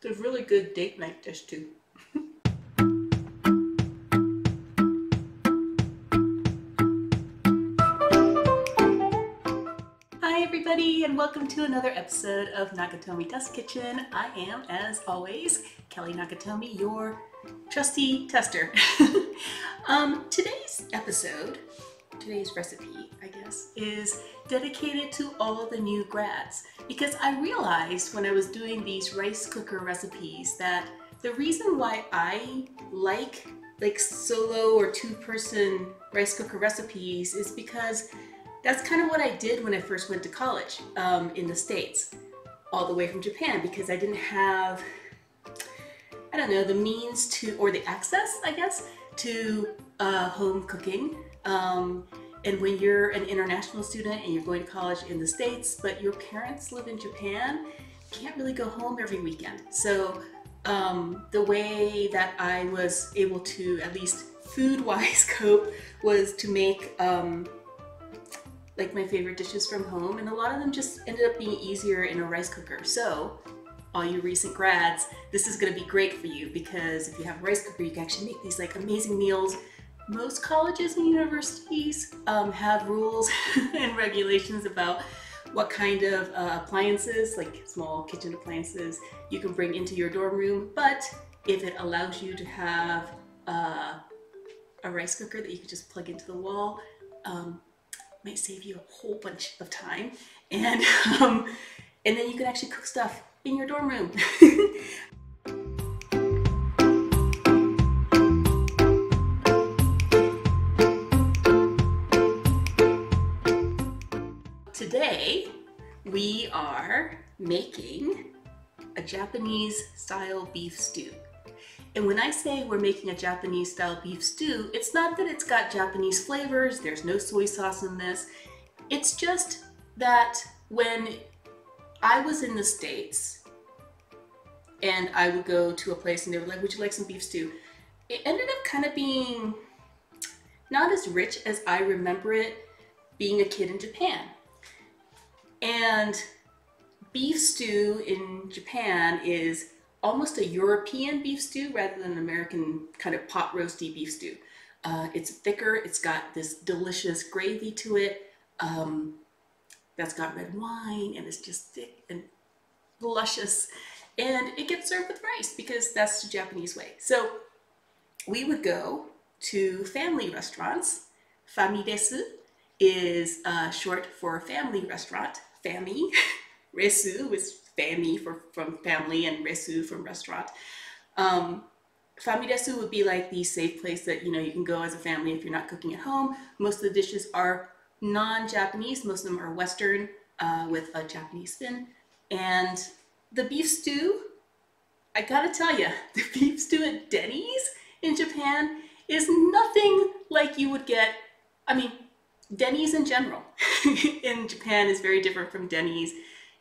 It's a really good date night dish too. Hi everybody and welcome to another episode of Nakatomi Test Kitchen. I am, as always, Kelly Nakatomi, your trusty tester. Today's episode, today's recipe, I guess, is dedicated to all the new grads because I realized when I was doing these rice cooker recipes that the reason why I like solo or two-person rice cooker recipes is because that's kind of what I did when I first went to college in the States, all the way from Japan, because I didn't have, I don't know, the means to, or the access, I guess, to home cooking. And when you're an international student and you're going to college in the States, but your parents live in Japan, you can't really go home every weekend. So the way that I was able to, at least food-wise, cope was to make like my favorite dishes from home, and a lot of them just ended up being easier in a rice cooker. So all you recent grads, this is going to be great for you because if you have a rice cooker, you can actually make these like amazing meals. Most colleges and universities have rules and regulations about what kind of appliances, like small kitchen appliances, you can bring into your dorm room. But if it allows you to have a rice cooker that you can just plug into the wall, might save you a whole bunch of time, and and then you can actually cook stuff in your dorm room. Today we are making a Japanese style beef stew. And when I say we're making a Japanese style beef stew, it's not that it's got Japanese flavors, there's no soy sauce in this. It's just that when I was in the States and I would go to a place and they were like, would you like some beef stew? It ended up kind of being not as rich as I remember it being a kid in Japan. And beef stew in Japan is almost a European beef stew rather than an American kind of pot roasty beef stew. It's thicker, it's got this delicious gravy to it that's got red wine, and it's just thick and luscious. And it gets served with rice because that's the Japanese way. So we would go to family restaurants. Famidesu is short for family restaurant. Fami. Resu is fami from family, and resu from restaurant. Famidesu would be like the safe place that you can go as a family if you're not cooking at home. Most of the dishes are non-Japanese. Most of them are Western with a Japanese spin. And the beef stew, I gotta tell you, the beef stew at Denny's in Japan is nothing like you would get. I mean, Denny's in general in Japan is very different from Denny's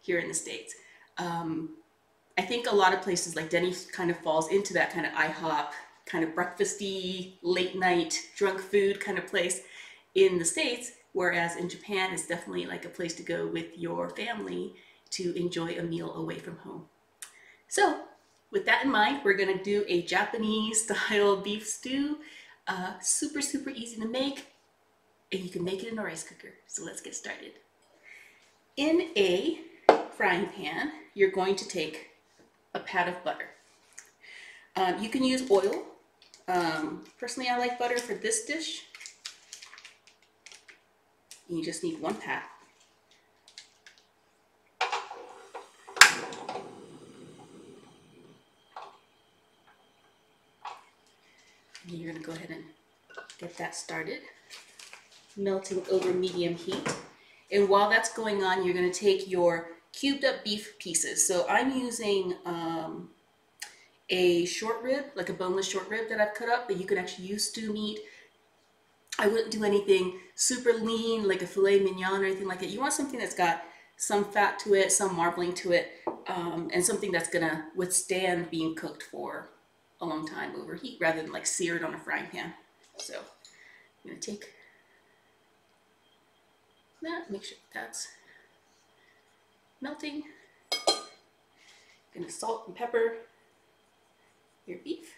here in the States. I think a lot of places like Denny's kind of falls into that kind of IHOP, kind of breakfasty, late night, drunk food kind of place in the States, whereas in Japan it's definitely like a place to go with your family to enjoy a meal away from home. So with that in mind, we're gonna do a Japanese style beef stew. Super, super easy to make, and you can make it in a rice cooker. So let's get started. In a frying pan, you're going to take a pat of butter. You can use oil. Personally, I like butter for this dish. You just need one pat. And you're going to go ahead and get that started, melting over medium heat. And while that's going on, you're going to take your cubed up beef pieces. So I'm using a short rib, like a boneless short rib that I've cut up, but you can actually use stew meat. I wouldn't do anything super lean like a filet mignon or anything like that. You want something that's got some fat to it, some marbling to it, and something that's gonna withstand being cooked for a long time over heat rather than like seared on a frying pan. So I'm gonna take that, make sure that's melting. Gonna salt and pepper your beef.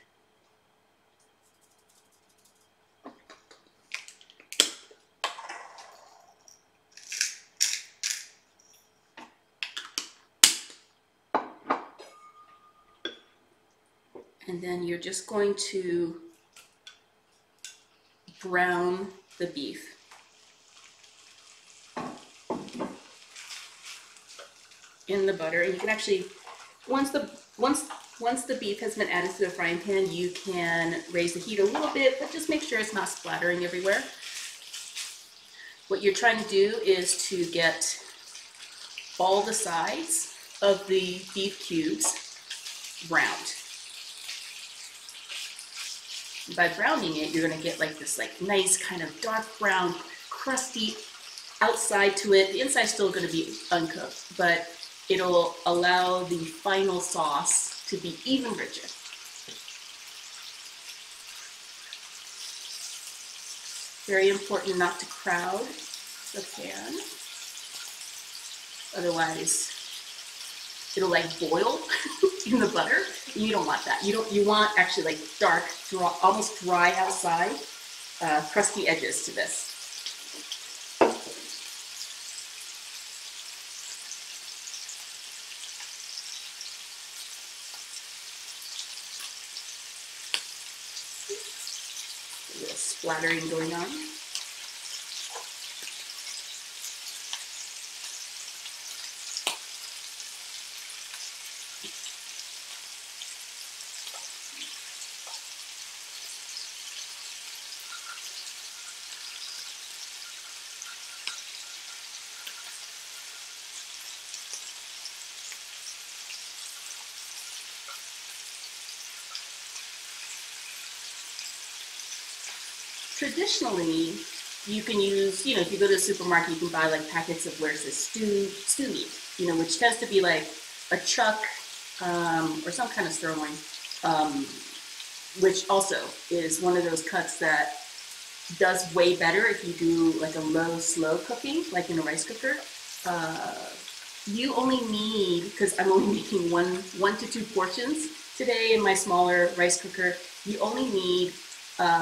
And then you're just going to brown the beef. In the butter, and you can actually, once the beef has been added to the frying pan, you can raise the heat a little bit, but just make sure it's not splattering everywhere. What you're trying to do is to get all the sides of the beef cubes browned. By browning it, you're going to get like this nice kind of dark brown, crusty outside to it. The inside's still going to be uncooked, but it'll allow the final sauce to be even richer. Very important not to crowd the pan, otherwise it'll like boil in the butter. You don't want that. You want actually like dark, almost dry outside, crusty edges to this. A little splattering going on. Traditionally, you can use, if you go to the supermarket, you can buy like packets of where's this stew meat, which tends to be like a chuck or some kind of sirloin, which also is one of those cuts that does way better if you do like a low, slow cooking, like in a rice cooker. You only need, because I'm only making one to two portions today in my smaller rice cooker, you only need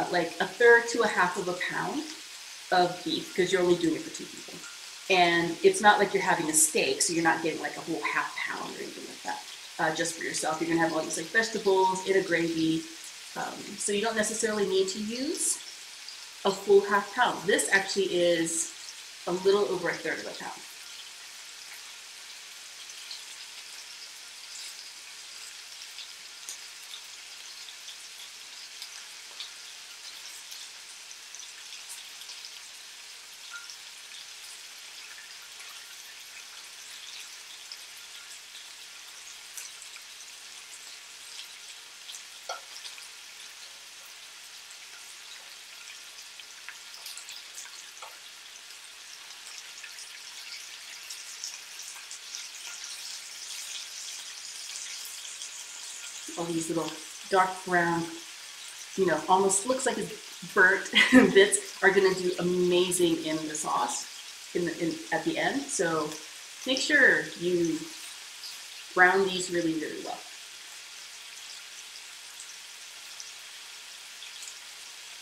like a third to a half of a pound of beef, because you're only doing it for two people. And it's not like you're having a steak, so you're not getting like a whole half pound or anything like that, just for yourself. You're gonna have all these like vegetables in a gravy, so you don't necessarily need to use a full half pound. This actually is a little over a third of a pound. All these little dark brown, almost looks like it's burnt bits are gonna do amazing in the sauce at the end. So make sure you brown these really, really well.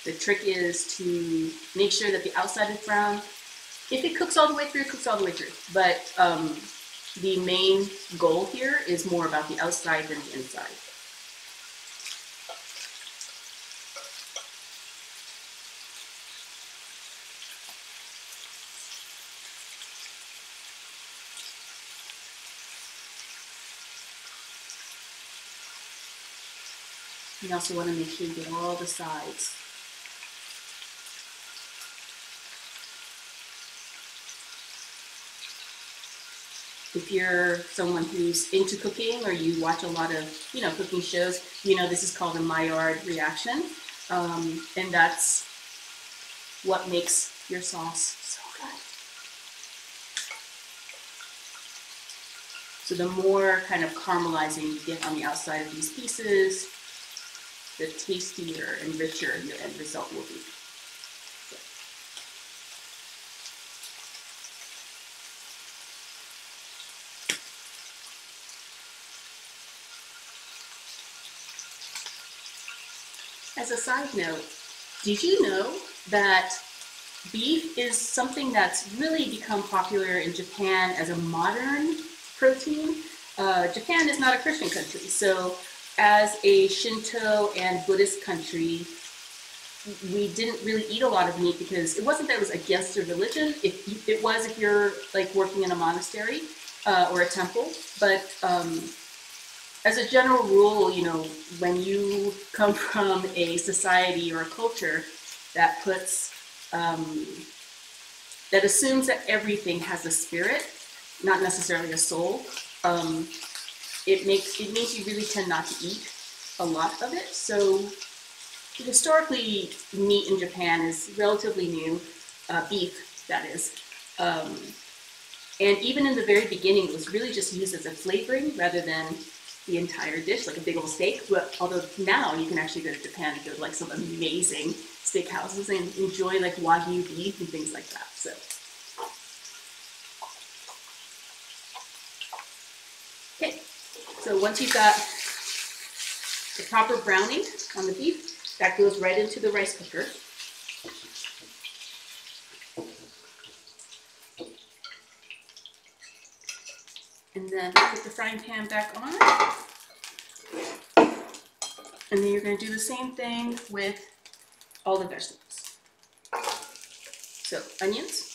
The trick is to make sure that the outside is brown. If it cooks all the way through, it cooks all the way through. But the main goal here is more about the outside than the inside. You also want to make sure you get all the sides. If you're someone who's into cooking or you watch a lot of, cooking shows, this is called a Maillard reaction. And that's what makes your sauce so good. So the more kind of caramelizing you get on the outside of these pieces, the tastier and richer your end result will be. As a side note, did you know that beef is something that's really become popular in Japan as a modern protein? Japan is not a Christian country, so as a Shinto and Buddhist country, we didn't really eat a lot of meat because it wasn't that it was against the religion. It was if you're like working in a monastery or a temple, but as a general rule, you know, when you come from a society or a culture that puts that assumes that everything has a spirit, not necessarily a soul, it means you really tend not to eat a lot of it. So historically, meat in Japan is relatively new, beef, that is. And even in the very beginning, it was really just used as a flavoring rather than the entire dish, like a big old steak. But although now you can actually go to Japan and go to like some amazing steakhouses and enjoy like Wagyu beef and things like that. So, okay. So once you've got the proper browning on the beef, that goes right into the rice cooker. And then put the frying pan back on. And then you're going to do the same thing with all the vegetables. So, onions.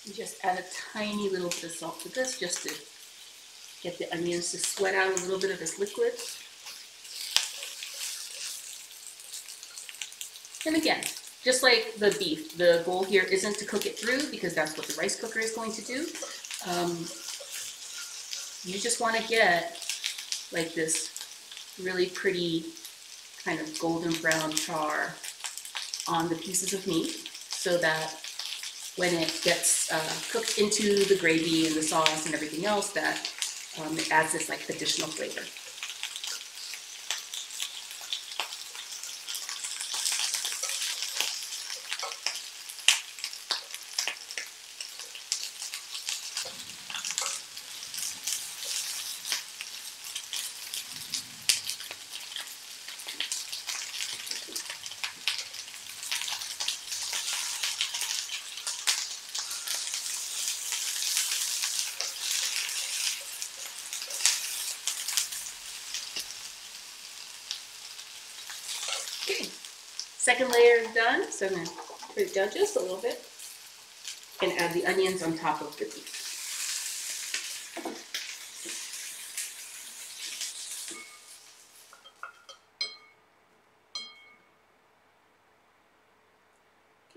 You just add a tiny little bit of salt to this just to get the onions to sweat out a little bit of this liquid. And again, just like the beef, the goal here isn't to cook it through because that's what the rice cooker is going to do. You just want to get like this really pretty kind of golden brown char on the pieces of meat so that when it gets cooked into the gravy and the sauce and everything else, that it adds this like additional flavor. Okay, second layer is done, so I'm going to put it down just a little bit and add the onions on top of the beef.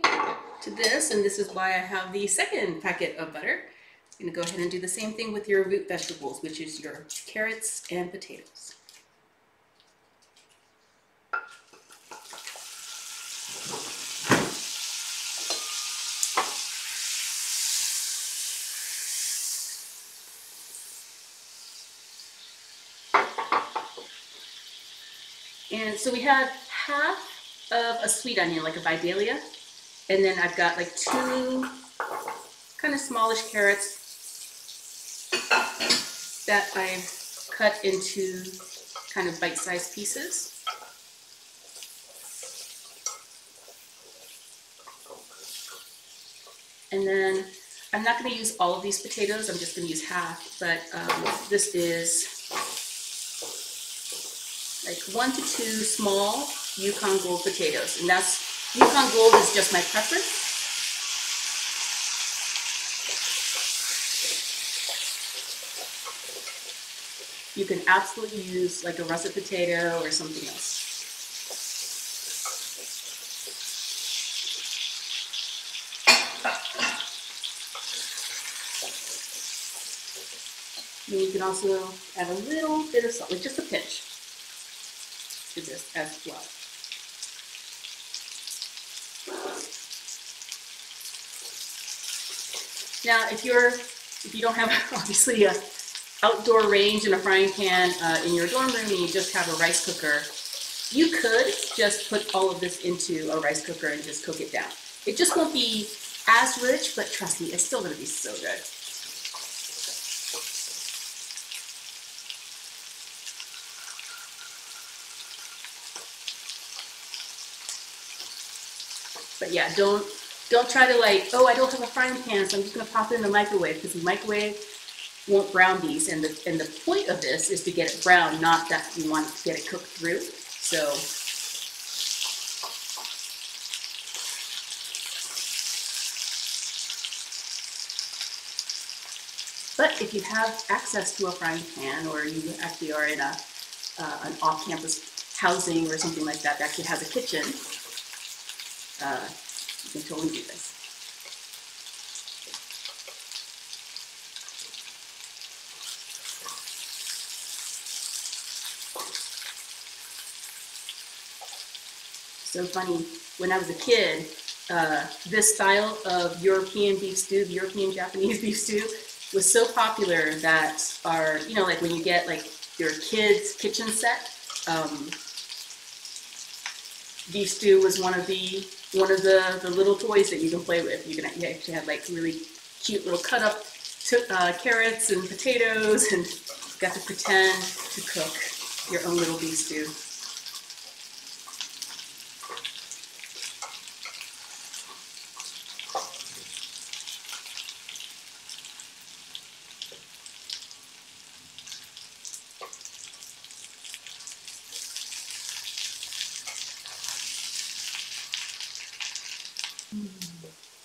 Okay, to this, and this is why I have the second packet of butter, I'm going to go ahead and do the same thing with your root vegetables, which is your carrots and potatoes. And so we have half of a sweet onion, like a Vidalia, and then I've got like 2 kind of smallish carrots that I've cut into kind of bite-sized pieces. And then I'm not going to use all of these potatoes, I'm just going to use half, but this is like 1 to 2 small Yukon Gold potatoes, and that's Yukon Gold is just my preference. You can absolutely use like a russet potato or something else. And you can also add a little bit of salt, like just a pinch, to this as well. Now, if you don't have obviously a outdoor range and a frying pan in your dorm room and you just have a rice cooker, you could just put all of this into a rice cooker and just cook it down. It just won't be as rich, but trust me, it's still gonna be so good. But yeah, don't try to like, oh, I don't have a frying pan, so I'm just gonna pop it in the microwave, because the microwave won't brown these, and the point of this is to get it brown, not that you want to get it cooked through. So but if you have access to a frying pan, or you actually are in an off-campus housing or something like that that actually has a kitchen, you can totally do this. So funny, when I was a kid, this style of European beef stew, the European Japanese beef stew, was so popular that our, you know, like when you get like your kids' kitchen set, beef stew was one of the little toys that you can play with. You actually have like really cute little cut up carrots and potatoes, and got to pretend to cook your own little beef stew.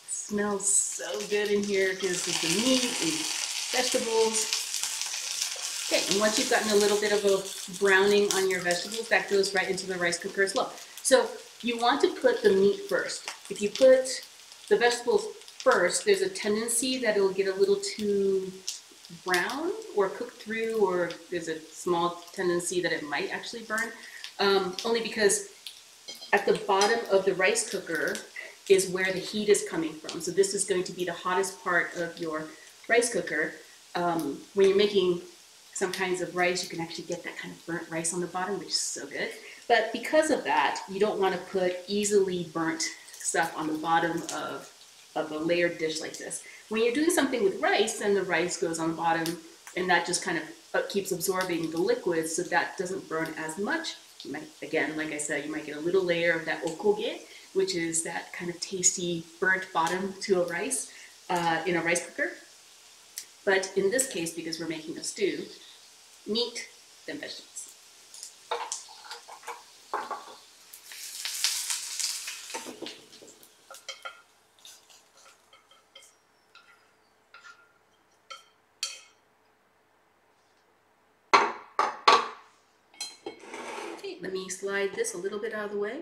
Smells so good in here because of the meat and vegetables. Okay, and once you've gotten a little bit of a browning on your vegetables, that goes right into the rice cooker as well. So you want to put the meat first. If you put the vegetables first, there's a tendency that it'll get a little too brown or cooked through, or there's a small tendency that it might actually burn, only because at the bottom of the rice cooker is where the heat is coming from. So this is going to be the hottest part of your rice cooker. When you're making some kinds of rice, you can actually get that kind of burnt rice on the bottom, which is so good. But because of that, you don't want to put easily burnt stuff on the bottom of a layered dish like this. When you're doing something with rice, then the rice goes on the bottom, and that just kind of keeps absorbing the liquids, so that doesn't burn as much. You might, again, like I said, you might get a little layer of that okoge, which is that kind of tasty burnt bottom to a rice in a rice cooker. But in this case, because we're making a stew, meat, then vegetables. Okay, let me slide this a little bit out of the way.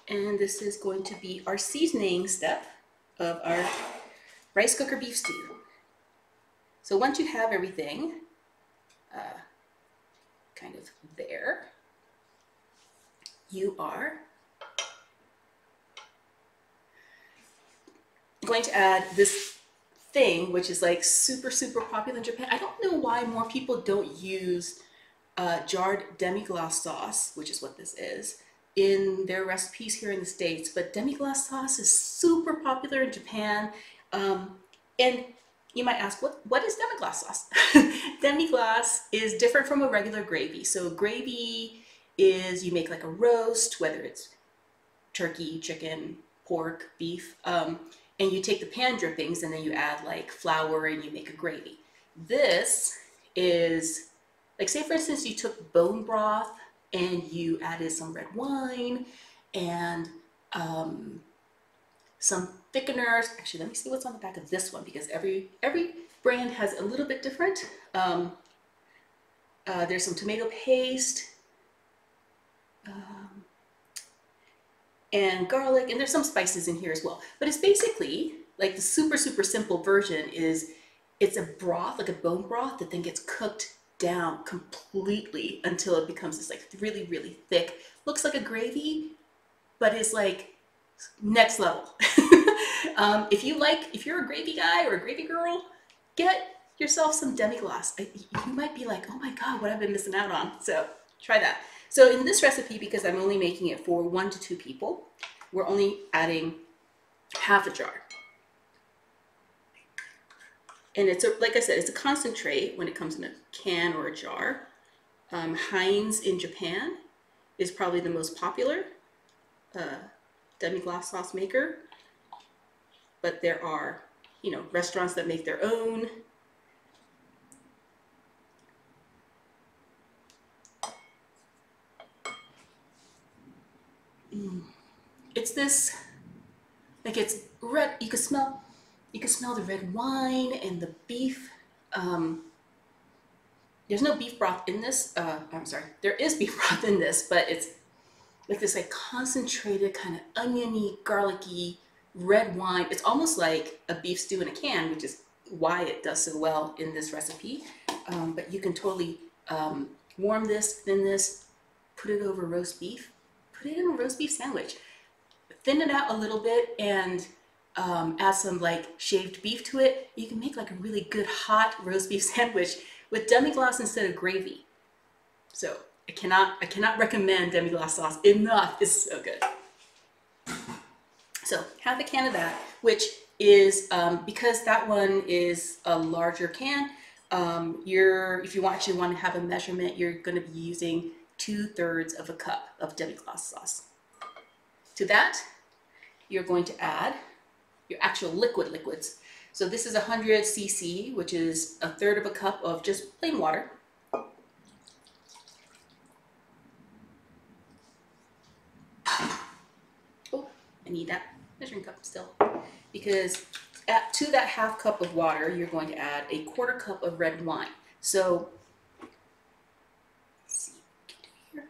And this is going to be our seasoning step of our rice cooker beef stew. So once you have everything kind of there, you are going to add this thing, which is like super popular in Japan. I don't know why more people don't use jarred demi-glace sauce, which is what this is, in their recipes here in the States, but demi-glace sauce is super popular in Japan. And you might ask, what is demi-glace sauce? Demi-glace is different from a regular gravy. So gravy is, you make like a roast, whether it's turkey, chicken, pork, beef, and you take the pan drippings and then you add like flour and you make a gravy. This is, like, say for instance you took bone broth and you added some red wine and some thickeners. Actually, let me see what's on the back of this one, because every brand has a little bit different. There's some tomato paste and garlic, and there's some spices in here as well. But it's basically like the super simple version is it's a broth, like a bone broth, that then gets cooked down completely until it becomes this like really thick, looks like a gravy, but it's like next level. If you're a gravy guy or a gravy girl, get yourself some demi-glace. You might be like, oh my God, what have I been missing out on? So try that. So in this recipe, because I'm only making it for 1 to 2 people, we're only adding half a jar. And it's like I said, it's a concentrate when it comes in a can or a jar. Heinz in Japan is probably the most popular demi-glace sauce maker, but there are, restaurants that make their own. It's this, like it's red. You can smell the red wine and the beef. There's no beef broth in this. I'm sorry, there is beef broth in this, but it's with this like concentrated kind of oniony, garlicky red wine. It's almost like a beef stew in a can, which is why it does so well in this recipe. But you can totally warm this, thin this, put it over roast beef, put it in a roast beef sandwich, thin it out a little bit, and add some like shaved beef to it. You can make like a really good hot roast beef sandwich with demi-glace instead of gravy. So I cannot recommend demi-glace sauce enough. It's so good. So half a can of that, which is because that one is a larger can. If you actually want to have a measurement, you're going to be using 2/3 of a cup of demi-glace sauce. To that, you're going to add your actual liquids. So this is 100 cc, which is 1/3 of a cup of just plain water. Oh, I need that measuring cup still. Because to that half cup of water, you're going to add a 1/4 cup of red wine. So, let's see what we can do here.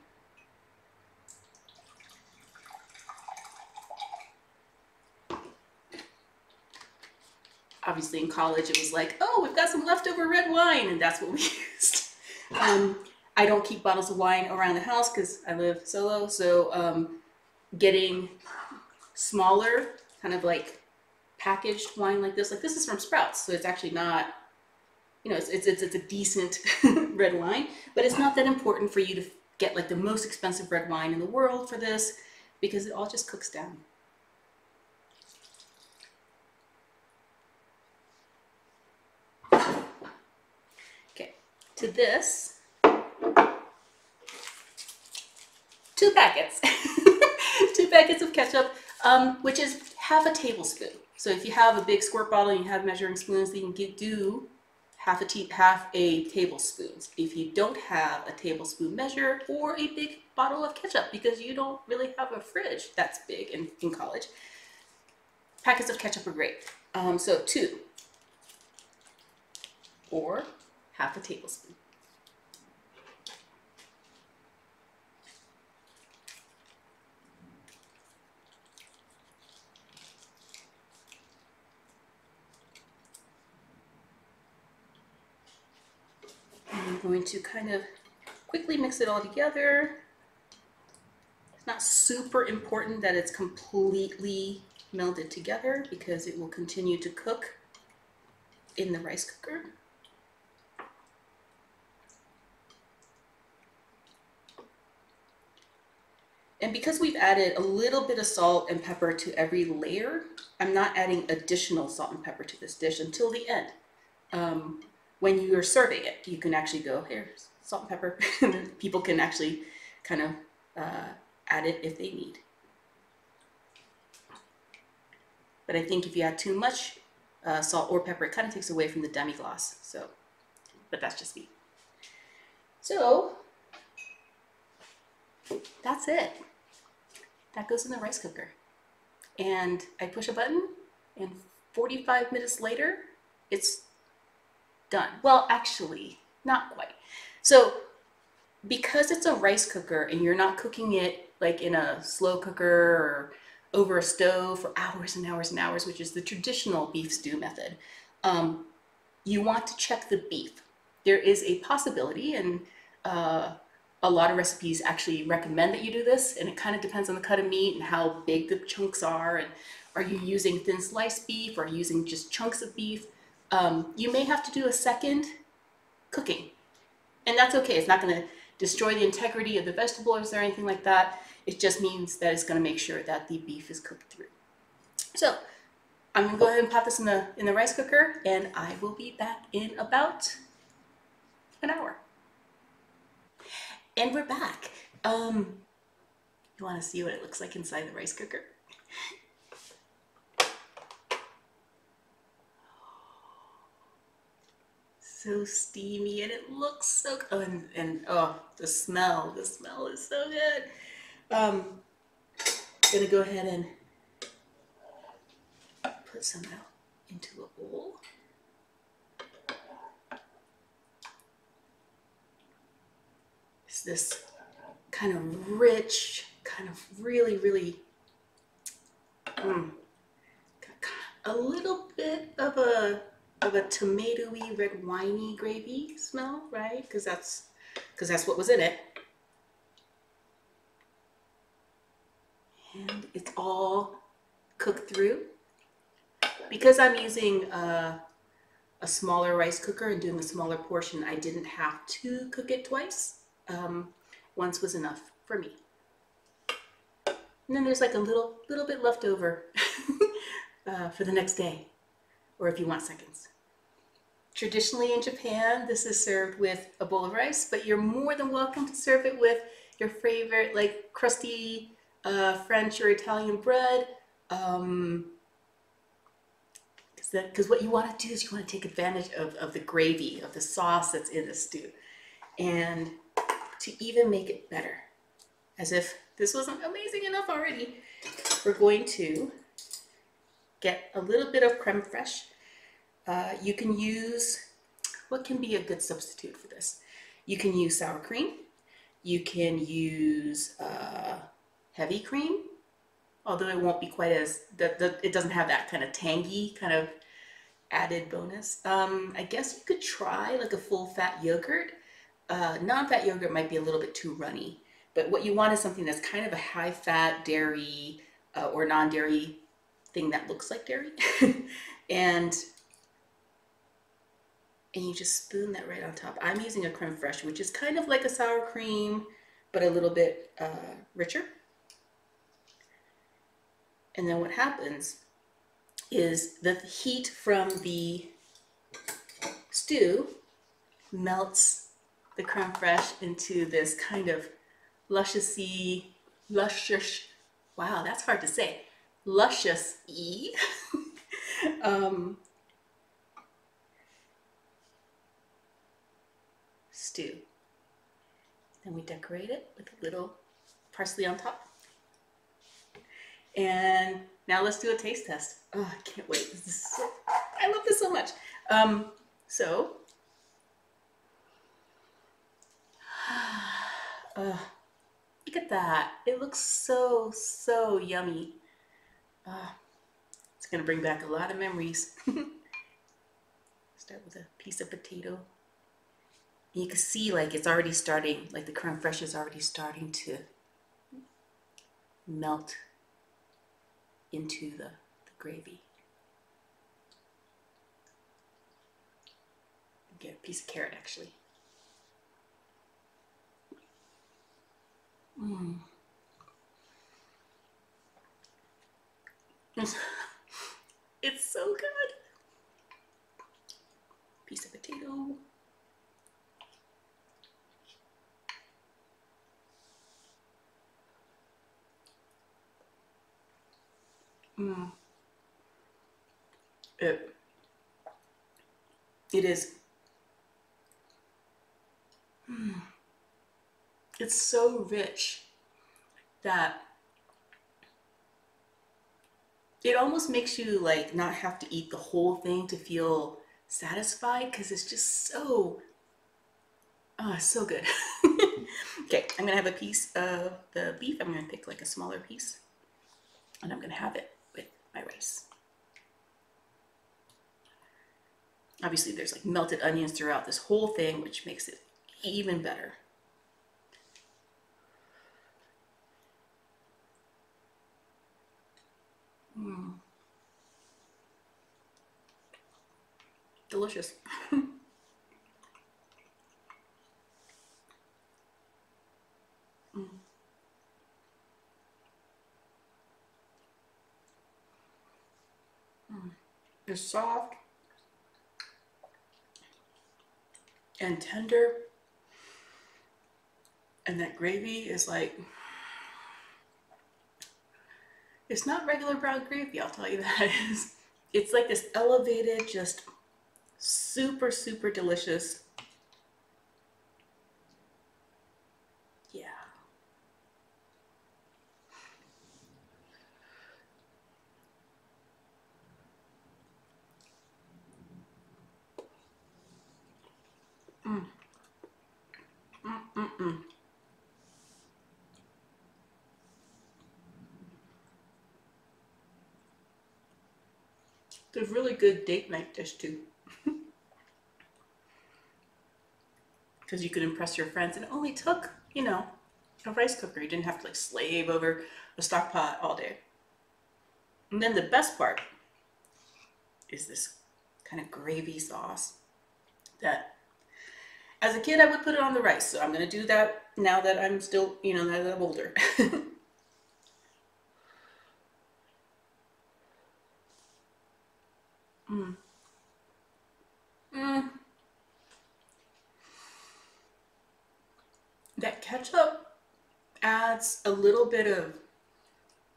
Obviously in college it was like, oh, we've got some leftover red wine, and that's what we used. I don't keep bottles of wine around the house because I live solo, so getting smaller, kind of like packaged wine like this is from Sprouts, so it's actually not, it's a decent red wine, but it's not that important for you to get like the most expensive red wine in the world for this, because it all just cooks down. Okay, to this, 2 packets, 2 packets of ketchup, which is half a tablespoon. So if you have a big squirt bottle and you have measuring spoons, then you can do half a tablespoon. If you don't have a tablespoon measure or a big bottle of ketchup, because you don't really have a fridge that's big in college, packets of ketchup are great. So 2 or half a tablespoon. I'm going to kind of quickly mix it all together. It's not super important that it's completely melded together because it will continue to cook in the rice cooker. And because we've added a little bit of salt and pepper to every layer, I'm not adding additional salt and pepper to this dish until the end. When you're serving it, you can actually go, here's salt and pepper. People can actually kind of add it if they need. But I think if you add too much salt or pepper, it kind of takes away from the demi-glace. So, but that's just me. So that's it. That goes in the rice cooker. And I push a button, and 45 minutes later, it's done. Well, actually, not quite. So because it's a rice cooker and you're not cooking it like in a slow cooker or over a stove for hours and hours and hours, which is the traditional beef stew method, you want to check the beef. There is a possibility, and a lot of recipes actually recommend that you do this, and it kind of depends on the cut of meat and how big the chunks are, and are you using thin sliced beef or are you using just chunks of beef? You may have to do a second cooking, and that's okay. It's not going to destroy the integrity of the vegetables or anything like that. It just means that it's going to make sure that the beef is cooked through. So I'm going to go ahead and pop this in the rice cooker, and I will be back in about an hour. And we're back. You want to see what it looks like inside the rice cooker? So steamy, and it looks so good. And oh, the smell is so good. Gonna go ahead and put some out into a bowl. It's this kind of rich, kind of really a little bit of a tomatoey, red winey gravy smell, right? Because that's what was in it. And it's all cooked through. Because I'm using a smaller rice cooker and doing a smaller portion, I didn't have to cook it twice. Once was enough for me. And then there's like a little bit left over for the next day, or if you want seconds. Traditionally in Japan, this is served with a bowl of rice, but you're more than welcome to serve it with your favorite, like crusty French or Italian bread. Because what you want to do is you want to take advantage of the gravy, of the sauce that's in the stew, and to even make it better. As if this wasn't amazing enough already, we're going to get a little bit of creme fraiche. You can use, what can be a good substitute for this? You can use sour cream. You can use heavy cream, although it won't be quite as, it doesn't have that kind of tangy kind of added bonus. I guess you could try like a full fat yogurt. Non-fat yogurt might be a little bit too runny, but what you want is something that's kind of a high fat dairy or non-dairy thing that looks like dairy. and you just spoon that right on top. I'm using a creme fraiche, which is kind of like a sour cream, but a little bit richer. And then what happens is the heat from the stew melts the creme fraiche into this kind of luscious, wow, that's hard to say, luscious-y stew. Then we decorate it with a little parsley on top. And now let's do a taste test. Oh, I can't wait. I love this so much. Look at that. It looks so yummy. It's gonna bring back a lot of memories. Start with a piece of potato. And you can see like it's already starting, like the creme fraiche is already starting to melt into the gravy. Get a piece of carrot actually. It's so good. Piece of potato. It is. It's so rich that it almost makes you like not have to eat the whole thing to feel satisfied, because it's just so so good. Okay, I'm gonna have a piece of the beef. I'm gonna pick like a smaller piece, and I'm gonna have it with my rice. Obviously there's like melted onions throughout this whole thing, which makes it even better. delicious. Mm. Mm. It's soft and tender, and that gravy is like, it's not regular brown gravy, I'll tell you that. It's like this elevated, just super, super delicious. Yeah. Mm. Mm, mm, mm. It's a really good date night dish too, because you could impress your friends, and it only took, a rice cooker. You didn't have to like slave over a stock pot all day. And then the best part is this kind of gravy sauce that, as a kid, I would put it on the rice. So I'm gonna do that now that I'm still, now that I'm older. Mm. Mm. That ketchup adds a little bit of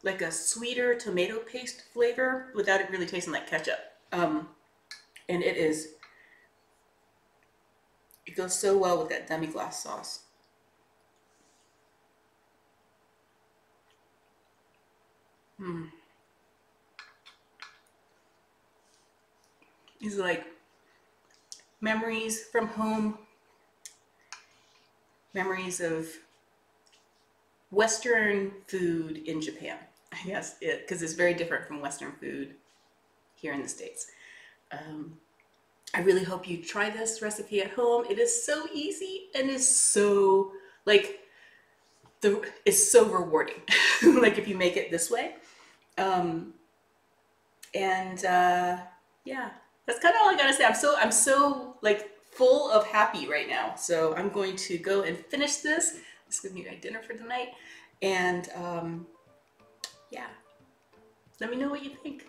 like a sweeter tomato paste flavor without it really tasting like ketchup. And it goes so well with that demi-glace sauce. Mm. It's like memories from home, memories of Western food in Japan. I guess because it's very different from Western food here in the States. Um, I really hope you try this recipe at home. It is so easy and is so like it's so rewarding. Like if you make it this way. Um, and yeah, that's kind of all I gotta say. I'm so like full of happy right now. So I'm going to go and finish this. This is gonna be my dinner for the night. And yeah, let me know what you think.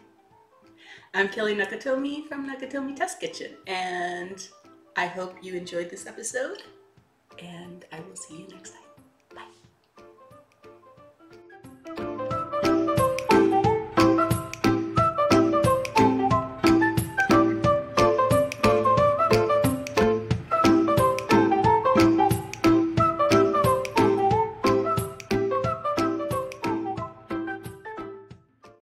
I'm Kelly Nakatomi from Nakatomi Test Kitchen, and I hope you enjoyed this episode, and I will see you next time.